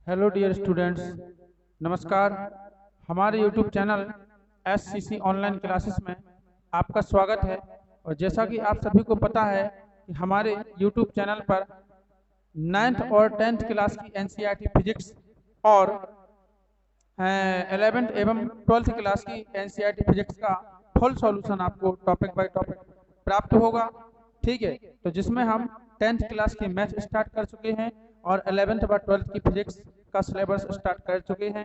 Hello dear students, नमस्कार। हमारे YouTube channel SCC online classes में आपका स्वागत है। और जैसा कि आप सभी को पता है कि हमारे यूट्यूब चैनल पर 9th और 10th क्लास की NCERT फिजिक्स और 11th एवं 12th क्लास की NCERT फिजिक्स का फुल सॉल्यूशन आपको टॉपिक बाय टॉपिक प्राप्त होगा। ठीक है, तो जिसमें हम 10th क्लास की मैथ स्टार्ट कर चुके हैं और 11th व 12th की फिजिक्स का सिलेबस स्टार्ट कर चुके हैं।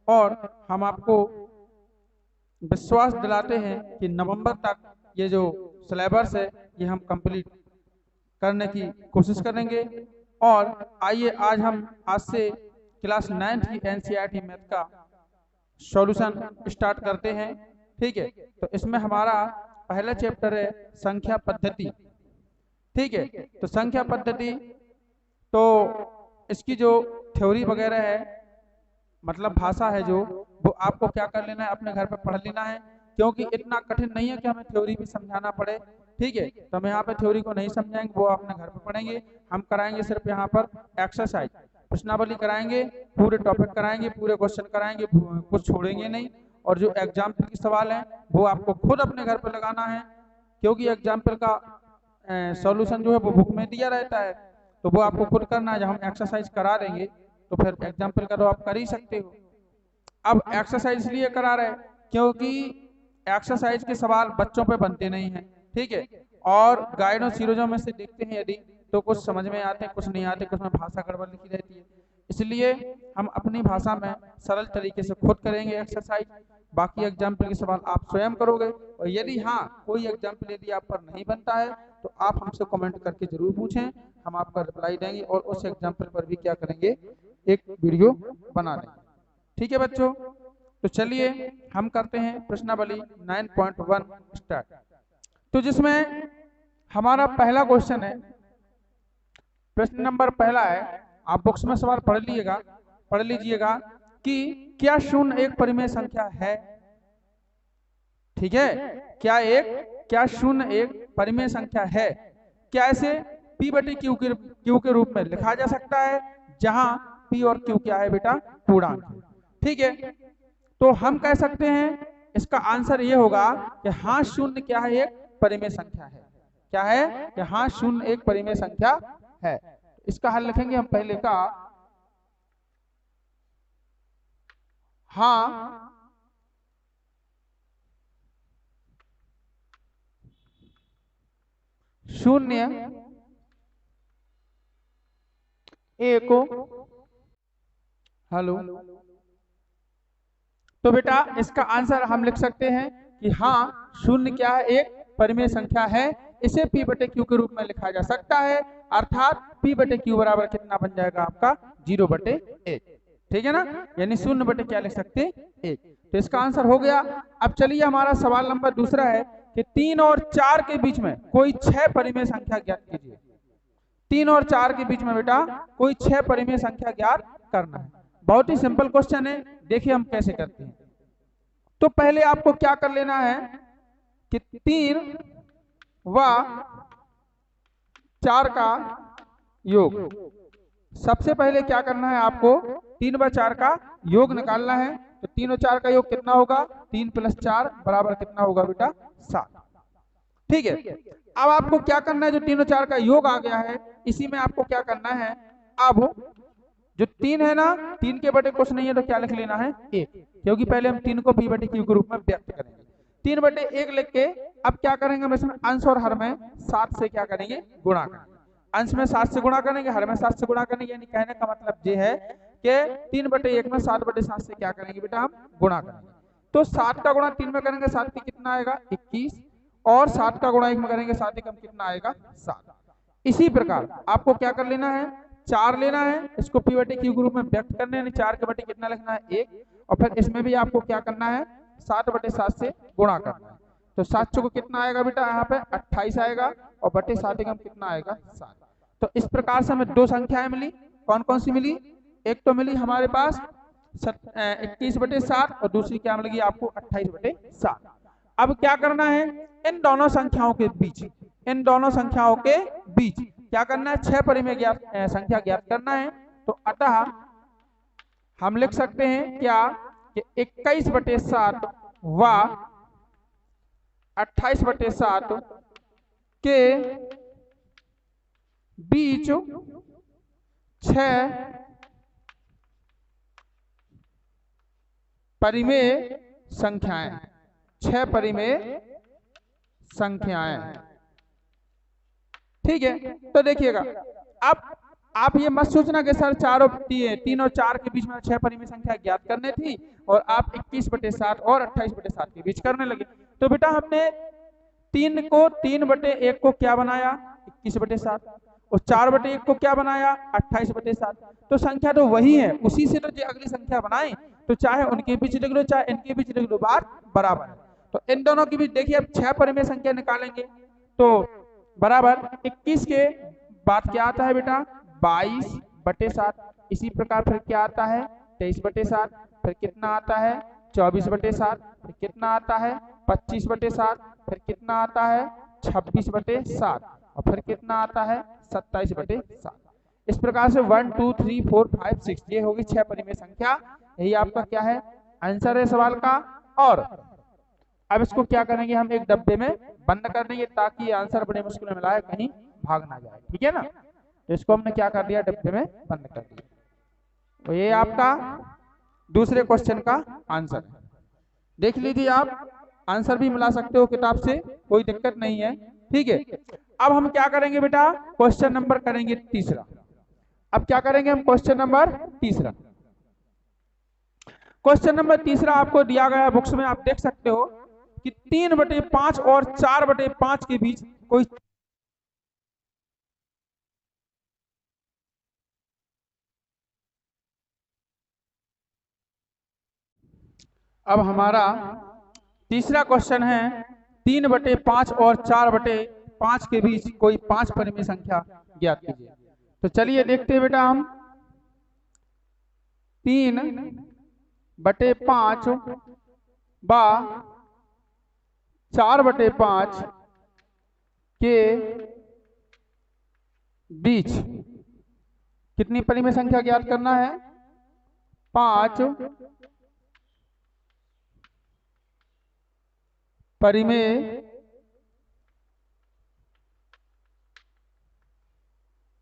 और हम आपको विश्वास दिलाते हैं कि नवंबर तक ये जो सिलेबस है ये हम कंप्लीट करने की कोशिश करेंगे। और आइए आज से क्लास 9th की NCERT मैथ का सॉल्यूशन स्टार्ट करते हैं। ठीक है, तो इसमें हमारा पहला चैप्टर है संख्या पद्धति। ठीक है, तो संख्या पद्धति तो इसकी जो थ्योरी वगैरह है, मतलब भाषा है जो, वो आपको क्या कर लेना है, अपने घर पे पढ़ लेना है, क्योंकि इतना कठिन नहीं है कि हमें थ्योरी भी समझाना पड़े। ठीक है, तो हम यहाँ पे थ्योरी को नहीं समझाएंगे, वो अपने घर पे पढ़ेंगे। हम कराएंगे सिर्फ यहाँ पर एक्सरसाइज, प्रश्नावली कराएंगे, पूरे टॉपिक कराएंगे, पूरे क्वेश्चन कराएंगे, कुछ छोड़ेंगे नहीं। और जो एग्जाम्पल के सवाल हैं वो आपको खुद अपने घर पे लगाना है, क्योंकि एग्जाम्पल का सॉल्यूशन जो है वो बुक में दिया रहता है, तो वो आपको खुद करना है। जब हम एक्सरसाइज करा देंगे तो फिर एग्जाम्पल का तो आप कर ही सकते हो। अब एक्सरसाइज इसलिए करा रहे क्योंकि एक्सरसाइज के सवाल बच्चों पे बनते नहीं हैं। ठीक है, और गाइड और सीरीजों में से देखते हैं यदि तो कुछ समझ में आते हैं, कुछ नहीं आते, कुछ में भाषा गड़बड़ लिखी रहती है। इसलिए हम अपनी भाषा में सरल तरीके से खुद करेंगे एक्सरसाइज, बाकी एग्जाम्पल के सवाल आप स्वयं करोगे। और यदि कोई एग्जाम्पल यदि आप पर नहीं बनता है तो आप हमसे कमेंट करके जरूर पूछें, हम आपका रिप्लाई देंगे और उस एग्जाम्पल पर भी क्या करेंगे, एक वीडियो बना देंगे। ठीक है बच्चों, तो चलिए हम करते हैं प्रश्नावली 9.1 स्टार्ट। तो जिसमें हमारा पहला क्वेश्चन है, प्रश्न नंबर पहला है, आप बुक्स में सवाल पढ़ लीजिएगा कि क्या शून्य एक परिमेय संख्या है। ठीक है, क्या शून्य एक परिमेय संख्या है? क्या इसे P बटे Q के रूप में लिखा जा सकता है, जहां P और Q क्या है बेटा, पूर्णांक। ठीक है, तो हम कह सकते हैं इसका आंसर ये होगा कि हाँ, शून्य क्या है, एक परिमेय संख्या है। क्या है कि हाँ, शून्य एक परिमेय संख्या है। इसका हल लिखेंगे हम पहले का, हाँ शून्य एक, हेलो, तो बेटा इसका आंसर हम लिख सकते हैं कि हाँ, शून्य क्या है, एक परिमेय संख्या है। इसे P बटे Q के रूप में लिखा जा सकता है, अर्थात P बटे Q बराबर कितना बन जाएगा आपका, 0 बटे 1। ठीक है ना, यानी शून्य बटे क्या लिख सकते, 1। तो इसका आंसर हो गया। अब चलिए हमारा सवाल नंबर दूसरा है कि 3 और 4 के बीच में कोई 6 परिमेय संख्या ज्ञात कीजिए। 3 और 4 के बीच में बेटा कोई 6 परिमेय संख्या ज्ञात करना है। बहुत ही सिंपल क्वेश्चन है, देखिए हम कैसे करते हैं। तो पहले आपको क्या कर लेना है कि 3 व 4 का योग, सबसे पहले क्या करना है आपको, 3 व 4 का योग निकालना है। तो 3 और 4 का योग कितना होगा, 3 + 4 बराबर कितना होगा बेटा, 7। ठीक है, अब आपको क्या करना है, जो 3 और 4 का योग आ गया है, इसी में आपको क्या करना है, अब जो 3 है ना, 3 के बटे कुछ नहीं है तो क्या लिख लेना है, 1, क्योंकि पहले हम 3 को P बटे Q के रूप में व्यक्त करेंगे। 3 बटे 1 लिख के अब क्या करेंगे, हम इसमें अंश और हर में 7 से क्या करेंगे, गुणा करेंगे। अंश में 7 से गुणा करेंगे, हर में 7 से गुणा करेंगे। यानी कहने का मतलब ये है कि 3 बटे 1 में 7 बटे 7 से क्या करेंगे बेटा, हम गुणा करेंगे। तो 7 का गुणा 3 में करेंगे, 7 की कितना आएगा, 21, और 7 का गुणा 1 में करेंगे, 7 कम कितना आएगा, 7। इसी प्रकार आपको क्या कर लेना है, 4 लेना है, इसको P बटे Q के रूप में व्यक्त करने, यानी 4 के बटे कितना लिखना है, 1, और फिर इसमें भी आपको क्या करना है, 7 बटे 7 से गुणा करना है। तो 7 चौको कितना आएगा बेटा, यहाँ पे 28 आएगा, और बटे 7 कम कितना आएगा, 7। तो इस प्रकार से हमें 2 संख्याएं मिली। कौन कौन सी मिली, एक तो मिली हमारे पास 21 बटे 7, और दूसरी क्या मिलेगी आपको, 28 बटे 7। अब क्या करना है, इन दोनों संख्याओं के बीच क्या करना है, 6 परिमेय संख्या ज्ञात करना है। तो अतः हम लिख सकते हैं क्या कि 21/7 व 28/7 के बीच 6 परिमेय संख्याएं, 6 परिमेय संख्याएं। ठीक है, तो देखिएगा अब आप ये मत सोचना कि सर 3 और 4 के बीच में 6 परिमेय संख्या ज्ञात करने थी और आप 21/7 और 28/7 के बीच करने लगे। तो बेटा हमने 3 को 3/1 को क्या बनाया 21/7 और 4/1 को क्या बनाया 28/7। तो संख्या तो वही है, उसी से तो जो अगली संख्या बनाए, तो चाहे उनके बीच लिख लो चाहे इनके बीच लिख लो, बात बराबर है। तो इन दोनों के बीच देखिए अब 6 परिमेय संख्या निकालेंगे तो बराबर 21 के बाद क्या आता है बेटा 22/7। इसी प्रकार फिर क्या आता है 23/7, फिर कितना आता है 24/7, फिर कितना आता है 25/7, फिर कितना आता है 26/7 और फिर कितना आता है 27/7। इस प्रकार से 1 2 3 4 5 6 ये होगी 6 परिमेय संख्या। यही आपका क्या है आंसर है सवाल का। और अब इसको क्या करेंगे हम एक डब्बे में बंद कर देंगे ताकि आंसर बड़े मुश्किल में मिला है कहीं भाग ना जाए। ठीक है ना, तो इसको हमने क्या कर दिया डब्बे में बंद कर दिया। तो ये आपका दूसरे क्वेश्चन का आंसर है। देख लीजिए आप आंसर भी मिला सकते हो किताब से, कोई दिक्कत नहीं है। ठीक है, अब हम क्या करेंगे बेटा क्वेश्चन नंबर करेंगे तीसरा। अब क्या करेंगे हम क्वेश्चन नंबर तीसरा। क्वेश्चन नंबर तीसरा आपको दिया गया बुक्स में, आप देख सकते हो कि 3/5 और 4/5 के बीच कोई अब हमारा तीसरा क्वेश्चन है 3/5 और 4/5 के बीच कोई 5 परिमेय संख्या ज्ञात कीजिए। तो चलिए देखते हैं बेटा हम 3/5 व 4/5 के बीच कितनी परिमेय संख्या ज्ञात करना है 5 परिमेय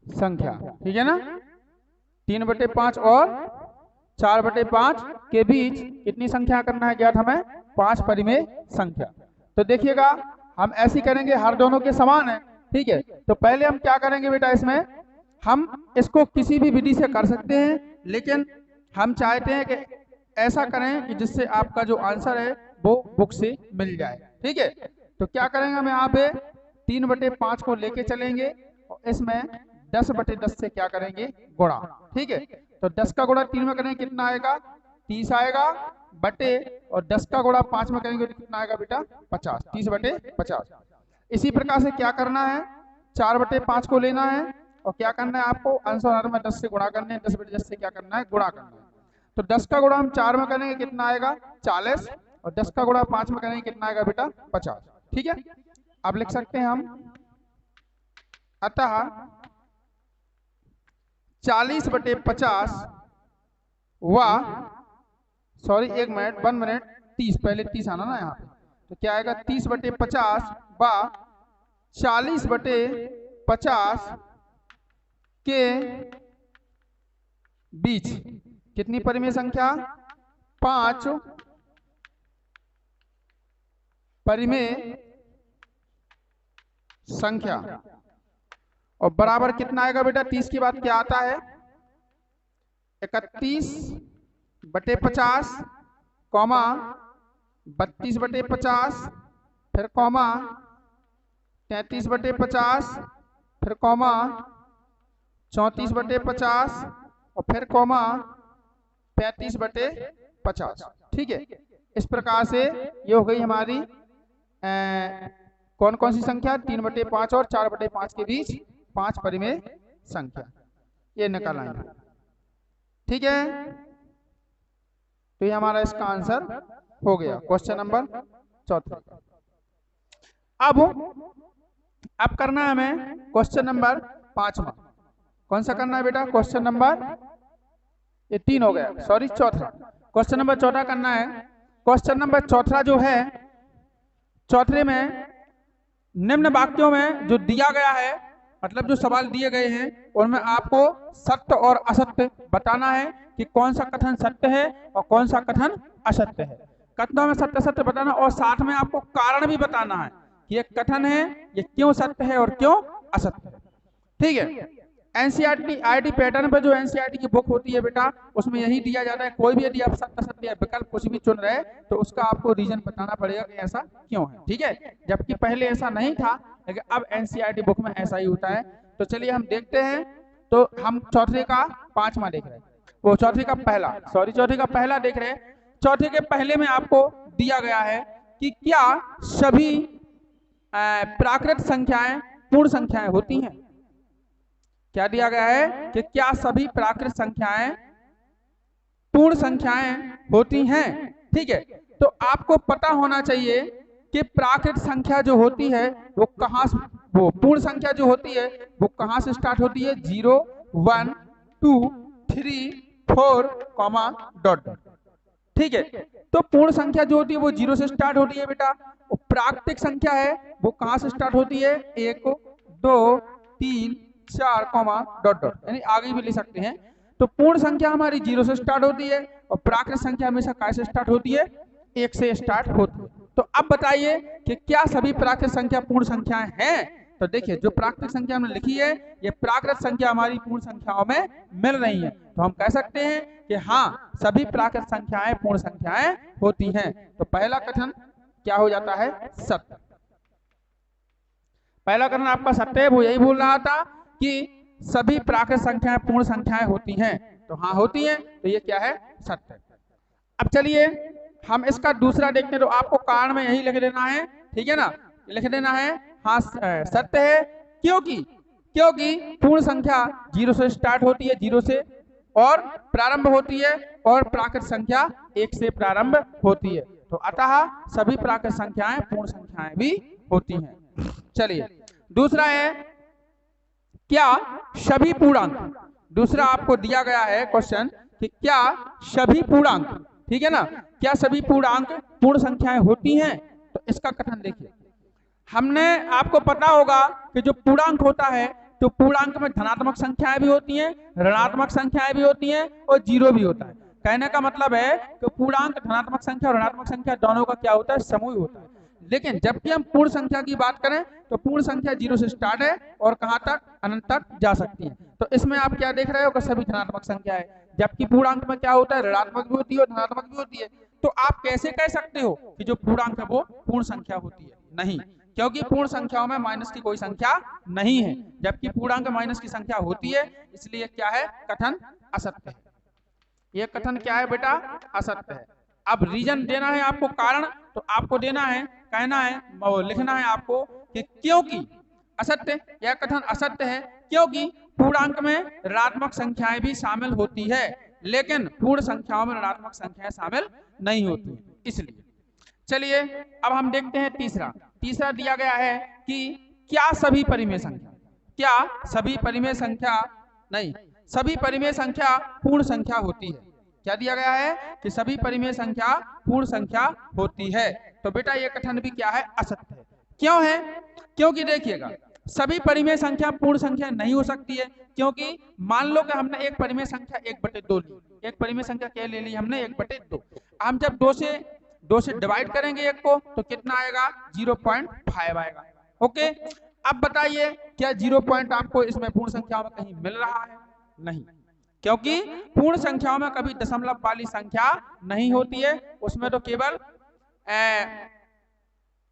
संख्या। ठीक है ना, 3/5 और 4/5 के बीच कितनी संख्या करना है ज्ञात हमें 5 परिमेय संख्या। तो देखिएगा हम ऐसे करेंगे, हर दोनों के समान है। ठीक है, तो पहले हम क्या करेंगे बेटा इसमें हम इसको किसी भी विधि से कर सकते हैं, लेकिन हम चाहते हैं कि ऐसा करें कि जिससे आपका जो आंसर है वो बुक से मिल जाए। ठीक है, तो क्या करेंगे हम यहाँ पे 3/5 को लेके चलेंगे और इसमें 10/10 से क्या करेंगे गुणा। ठीक है, तो 10 का गुणा 3 में करेंगे कितना आएगा 30 आएगा बटे, और 10 का गुणा 5 में करेंगे तो कितना आएगा बेटा 50, 30/50। इसी प्रकार से क्या करना है 4/5 को लेना है और क्या करना है आपको आंसर में 10 से गुणा करना है, 10/10 से क्या करना है गुणा करना है। तो 10 का गुणा हम 4 में करेंगे कितना आएगा 40 और 10 का गुणा 5 में करेंगे कितना आएगा बेटा 50। ठीक है, अब लिख सकते हैं हम अतः 40/50 व 1 मिनट 30, पहले 30 आना ना यहाँ पे, तो क्या आएगा 30/50 व 40/50 के बीच कितनी परिमेय संख्या 5 परिमेय संख्या। और बराबर कितना आएगा बेटा 30 के बाद क्या आता है 31/50 कॉमा 32/50 फिर कॉमा 33/50 फिर कॉमा 34/50 और फिर कॉमा 35/50। ठीक है, इस प्रकार से ये हो गई हमारी कौन कौन सी संख्या 3/5 और 4/5 के बीच 5 परिमेय संख्या, ये निकाल आएंगे। ठीक है, तो ये हमारा इसका आंसर हो गया क्वेश्चन नंबर 4। अब करना है हमें क्वेश्चन नंबर 5। कौन सा करना है बेटा क्वेश्चन नंबर ये 3 हो गया, सॉरी चौथा। क्वेश्चन नंबर 14 करना है। क्वेश्चन नंबर 14 जो है, चौथे में निम्न वाक्यों में जो दिया गया है, मतलब जो सवाल दिए गए हैं उनमें आपको सत्य और असत्य बताना है कि कौन सा कथन सत्य है और कौन सा कथन असत्य है। कथनों में सत्य असत्य बताना और साथ में आपको कारण भी बताना है कि ये कथन है ये क्यों सत्य है और क्यों असत्य है। ठीक है। एनसीईआरटी आईटी पैटर्न पर जो एनसीईआरटी की बुक होती है बेटा, उसमें यही दिया जाता है। कोई भी यदि आप सत्य असत्य या विकल्प कुछ भी चुन रहे हैं तो उसका आपको रीजन बताना पड़ेगा कि ऐसा क्यों है। ठीक है, जबकि पहले ऐसा नहीं था, लेकिन अब एनसीईआरटी बुक में ऐसा ही होता है। तो चलिए हम देखते हैं। तो हम चौथे का 5वां देख रहे हैं, वो चौथे का पहला, सॉरी चौथे का पहला देख रहे हैं। चौथे के पहले में आपको दिया गया है कि क्या सभी प्राकृत संख्याएं पूर्ण संख्याएं होती हैं। क्या दिया गया है कि क्या सभी प्राकृत संख्याएं पूर्ण संख्याएं होती हैं। ठीक है, तो आपको पता होना चाहिए कि प्राकृत संख्या जो होती है वो कहां से, वो पूर्ण संख्या जो होती है वो कहां से स्टार्ट होती है, 0 1 2 3 4 डॉट डॉट। ठीक है, तो पूर्ण संख्या जो होती है वो 0 से स्टार्ट होती है बेटा। और प्राकृतिक संख्या है वो कहां से स्टार्ट होती है, 1 2 3 4 डॉट डॉट, यानी आगे भी ले सकते हैं। तो पूर्ण संख्या हमारी 0 से स्टार्ट होती है और प्राकृत संख्या हमेशा काय से स्टार्ट होती है, 1 से स्टार्ट होती है। तो अब बताइए कि क्या सभी प्राकृत संख्या पूर्ण संख्याएं हैं। तो देखिए जो प्राकृतिक संख्या हमने लिखी है ये प्राकृत संख्या हमारी पूर्ण संख्याओं में मिल रही है, तो हम कह सकते हैं कि हाँ सभी प्राकृत संख्याएं पूर्ण संख्याएं होती हैं। तो पहला कथन क्या हो जाता है, सत्य। पहला कथन आपका सत्य है, वो यही बोल रहा था कि सभी प्राकृत संख्याएं पूर्ण संख्याएं होती हैं। तो हाँ होती हैं, तो ये क्या है, सत्य। अब चलिए हम इसका दूसरा देखते हैं। तो आपको कारण में यही लिख देना है, ठीक है ना, लिख देना है हाँ सत्य है। क्योंकि पूर्ण संख्या 0 से स्टार्ट होती है, 0 से और प्रारंभ होती है, और प्राकृत संख्या 1 से प्रारंभ होती है। तो अतः सभी प्राकृत संख्याएं पूर्ण संख्याएं भी होती हैं। चलिए दूसरा है क्या सभी पूर्णांक, दूसरा आपको दिया गया है क्वेश्चन कि क्या सभी पूर्णांक, ठीक है ना, क्या सभी पूर्णांक पूर्ण संख्याएं होती हैं। तो इसका कथन देखिए, हमने आपको पता होगा कि जो पूर्णांक होता है तो पूर्णांक में धनात्मक संख्याएं भी होती हैं, ऋणात्मक संख्याएं भी होती हैं और 0 भी होता है। कहने का मतलब है कि पूर्णांक धनात्मक संख्या और ऋणात्मक संख्या दोनों का क्या होता है, समूह होता है। लेकिन जबकि हम पूर्ण संख्या की बात करें तो पूर्ण संख्या 0 से स्टार्ट है और कहां तक, अनंत तक जा सकती है। तो इसमें आप क्या देख रहे हो कि सभी धनात्मक संख्या है, जबकि पूर्णांक में क्या होता है, ऋणात्मक भी होती है और धनात्मक भी होती है। तो आप कैसे कह सकते हो कि जो पूर्णांक है वो पूर्ण संख्या होती है, नहीं, क्योंकि पूर्ण संख्याओं में माइनस की कोई संख्या नहीं है, जबकि पूर्णांक माइनस की संख्या होती है, इसलिए क्या है, कथन असत्य है। यह कथन क्या है बेटा, असत्य है। अब रीजन देना है आपको, कारण तो आपको देना है, कहना है, लिखना है आपको कि क्योंकि असत्य, यह कथन असत्य है क्योंकि पूर्णांक में ऋणात्मक संख्याएं भी शामिल होती है, लेकिन पूर्ण संख्याओं में ऋणात्मक संख्याएं शामिल नहीं होती, इसलिए। चलिए अब हम देखते हैं तीसरा दिया गया है कि क्या सभी परिमेय संख्या, क्या सभी परिमेय संख्या, नहीं, सभी परिमेय संख्या पूर्ण संख्या होती है। क्या दिया गया है कि सभी परिमेय संख्या पूर्ण संख्या होती है। तो बेटा ये कथन भी क्या है, असत्य है। क्यों है, क्योंकि देखिएगा सभी परिमेय संख्या पूर्ण संख्या नहीं हो सकती है, क्योंकि मान लो कि हमने एक परिमेय संख्या 1/2 ली, एक परिमेय संख्या क्या ले ली हमने, 1/2। हम जब 2 से डिवाइड करेंगे एक को तो कितना आएगा, 0.5 आएगा। ओके, अब बताइए क्या 0 आपको इसमें पूर्ण संख्याओं में कहीं मिल रहा है, नहीं, क्योंकि पूर्ण संख्याओं में कभी दशमलव वाली संख्या नहीं होती है, उसमें तो केवल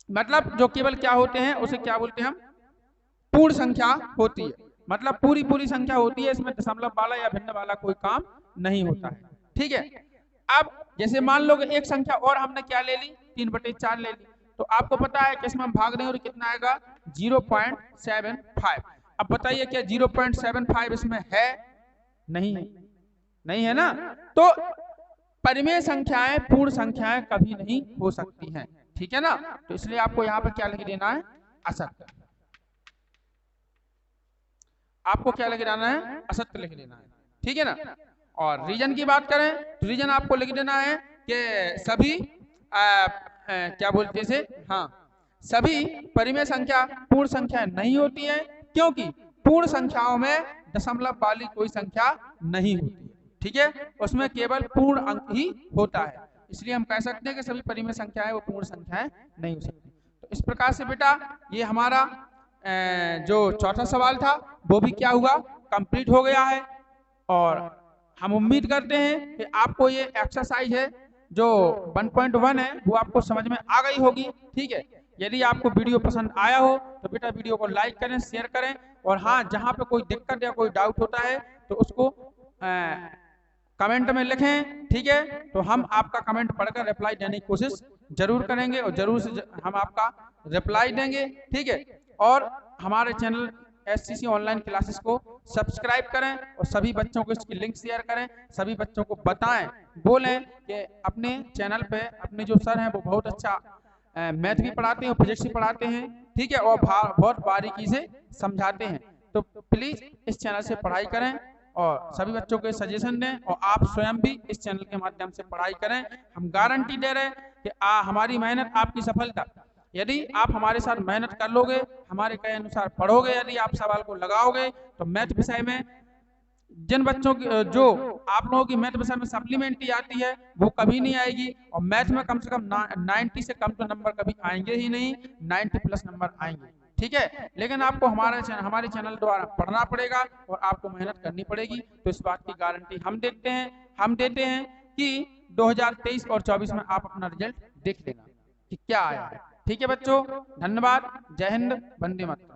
मतलब जो केवल क्या होते हैं उसे क्या बोलते हैं हम, पूर्ण संख्या होती है, मतलब पूरी संख्या होती है, इसमें दशमलव वाला या भिन्न वाला कोई काम नहीं होता है। ठीक है, अब जैसे मान लो कि एक संख्या और हमने क्या ले ली, 3/4 ले ली, तो आपको पता है कि इसमें हम भाग दें और कितना आएगा, 0.75। अब बताइए क्या 0.75 इसमें है, नहीं है, नहीं है ना। तो परिमेय संख्याएं पूर्ण संख्याएं कभी नहीं हो सकती हैं, ठीक है ना। तो इसलिए आपको यहाँ पे क्या लिख देना है, असत्य। आपको क्या लिख देना है, असत्य लिख देना है, ठीक है ना। और रीजन की बात करें तो रीजन आपको लिख देना है कि सभी क्या बोलते हैं, हाँ, सभी परिमेय संख्या पूर्ण संख्या नहीं होती है, क्योंकि पूर्ण संख्याओं में दशमलव वाली कोई संख्या नहीं होती है। ठीक है, उसमें केवल पूर्ण अंक ही होता है, इसलिए हम कह सकते हैं कि सभी परिमेय संख्याएं वो पूर्ण संख्याएं नहीं हो सकती। तो इस प्रकार से बेटा ये हमारा जो चौथा सवाल था वो भी क्या हुआ, कंप्लीट हो गया है। और हम उम्मीद करते हैं कि आपको ये एक्सरसाइज है जो 1.1 है वो आपको समझ में आ गई होगी। ठीक है, यदि आपको वीडियो पसंद आया हो तो बेटा वीडियो को लाइक करें, शेयर करें, और हाँ, जहां पे कोई दिक्कत या कोई डाउट होता है तो उसको कमेंट में लिखें। ठीक है, तो हम आपका कमेंट पढ़कर रिप्लाई देने की कोशिश जरूर करेंगे और जरूर से हम आपका रिप्लाई देंगे। ठीक है, और हमारे चैनल SCC ऑनलाइन क्लासेस को सब्सक्राइब करें और सभी बच्चों को इसकी लिंक शेयर करें, सभी बच्चों को बताएं, बोलें कि अपने चैनल पे अपने जो सर हैं वो बहुत अच्छा मैथ भी पढ़ाते हैं और फिजिक्स भी पढ़ाते हैं। ठीक है, और बहुत बारीकी से समझाते हैं। तो प्लीज इस चैनल से पढ़ाई करें और सभी बच्चों को सजेशन दें, और आप स्वयं भी इस चैनल के माध्यम से पढ़ाई करें। हम गारंटी दे रहे हैं कि हमारी मेहनत आपकी सफलता। यदि आप हमारे साथ मेहनत कर लोगे, हमारे कहे अनुसार पढ़ोगे, यदि आप सवाल को लगाओगे, तो मैथ विषय में जिन बच्चों की जो आप लोगों की मैथ विषय में सप्लीमेंट्री आती है वो कभी नहीं आएगी, और मैथ में कम से कम 90 से कम तो नंबर कभी आएंगे ही नहीं, 90+ नंबर आएंगे। ठीक है, लेकिन आपको हमारे चैनल द्वारा पढ़ना पड़ेगा और आपको मेहनत करनी पड़ेगी। तो इस बात की गारंटी हम देते हैं कि 2023 और 24 में आप अपना रिजल्ट देख लेना कि क्या आया है। ठीक है बच्चों, धन्यवाद, जय हिंद, वंदे मातरम।